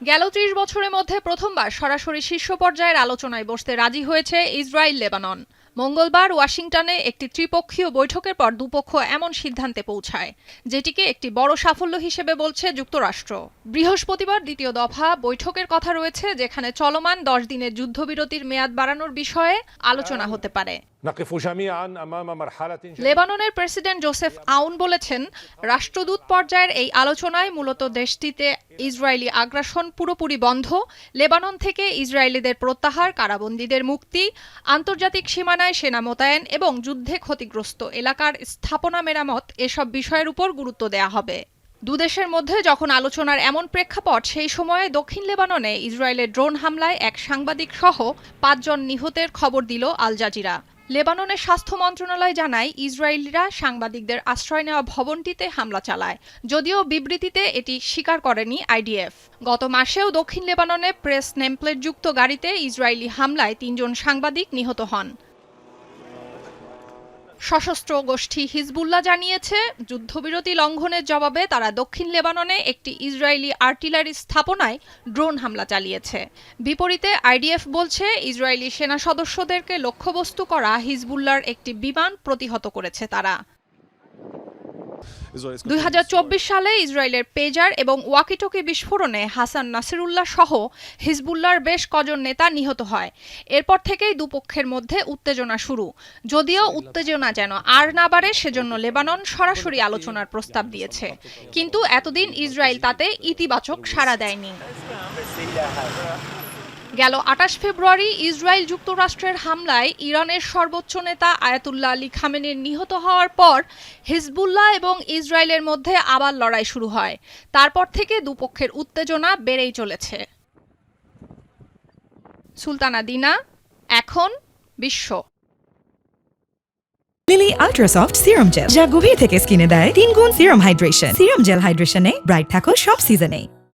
গেল ৩০ বছরের মধ্যে প্রথমবার সরাসরি শীর্ষ পর্যায়ের আলোচনায় বসতে রাজি হয়েছে ইসরায়েল লেবানন। মঙ্গলবার ওয়াশিংটনে একটি ত্রিপক্ষীয় বৈঠকের পর দুপক্ষ এমন সিদ্ধান্তে পৌঁছায়, যেটিকে একটি বড় সাফল্য হিসেবে বলছে যুক্তরাষ্ট্র। বৃহস্পতিবার দ্বিতীয় দফা বৈঠকের কথা রয়েছে, যেখানে চলমান ১০ দিনের যুদ্ধবিরতির মেয়াদ বাড়ানোর বিষয়ে আলোচনা হতে পারে। লেবাননের প্রেসিডেন্ট জোসেফ আউন বলেছেন, রাষ্ট্রদূত পর্যায়ের এই আলোচনায় মূলত দেশটিতে ইসরায়েলি আগ্রাসন পুরোপুরি বন্ধ, লেবানন থেকে ইসরায়েলিদের প্রত্যাহার, কারাবন্দীদের মুক্তি, আন্তর্জাতিক সীমানায় সেনা মোতায়েন এবং যুদ্ধে ক্ষতিগ্রস্ত এলাকার স্থাপনা মেরামত এসব বিষয়ের উপর গুরুত্ব দেয়া হবে। দুদেশের মধ্যে যখন আলোচনার এমন প্রেক্ষাপট, সেই সময়ে দক্ষিণ লেবাননে ইসরায়েলের ড্রোন হামলায় এক সাংবাদিক সহ ৫ জন নিহতের খবর দিল আল জাজিরা। লেবাননের স্বাস্থ্য মন্ত্রণালয় জানায়, ইসরায়েলিরা সাংবাদিকদের আশ্রয় নেওয়া ভবনটিতে হামলা চালায়, যদিও বিবৃতিতে এটি স্বীকার করেনি আইডিএফ। গত মাসেও দক্ষিণ লেবাননে প্রেস নেমপ্লেটযুক্ত গাড়িতে ইসরায়েলি হামলায় ৩ জন সাংবাদিক নিহত হন। সশস্ত্র গোষ্ঠী হিজবুল্লাহ জানিয়েছে, যুদ্ধবিরতি লঙ্ঘনের জবাবে তারা দক্ষিণ লেবাননে একটি ইসরায়েলি আর্টিলারি স্থাপনায় ড্রোন হামলা চালিয়েছে। বিপরীতে আইডিএফ বলছে, ইসরায়েলি সেনা সদস্যদেরকে লক্ষ্যবস্তু করা হিজবুল্লাহর একটি বিমান প্রতিহত করেছে তারা। ২০২৪ সালে ইসরায়েলের পেজার এবং ওয়াকিটকি বিস্ফোরণে হাসান নাসিরুল্লাহ সহ হিজবুল্লাহর বেশ কজন নেতা নিহত হয়। এরপর থেকেই দুপক্ষের মধ্যে উত্তেজনা শুরু। যদিও উত্তেজনা যেন আর না বাড়ে, সেজন্য লেবানন সরাসরি আলোচনার প্রস্তাব দিয়েছে, কিন্তু এতদিন ইসরায়েল তাতে ইতিবাচক সাড়া দেয়নি। গেল ২৮ ফেব্রুয়ারি ইসরায়েল যুক্তরাষ্ট্রের হামলায় ইরানের সর্বোচ্চ নেতা আয়াতুল্লাহ আলী খামেনির নিহত হওয়ার পর হিজবুল্লাহ এবং ইসরায়েলের মধ্যে আবার লড়াই শুরু হয়। তারপর থেকে দুপক্ষের উত্তেজনা বেড়েই চলেছে। সুলতানা দিনা, এখন বিশ্ব। লিলি আল্ট্রাসফট সিরাম জেল, যা গভীর থেকে স্কিনে দেয় ৩ গুণ সিরাম হাইড্রেশন। সিরাম জেল হাইড্রেশনে ব্রাইট থাকো সব সিজনে।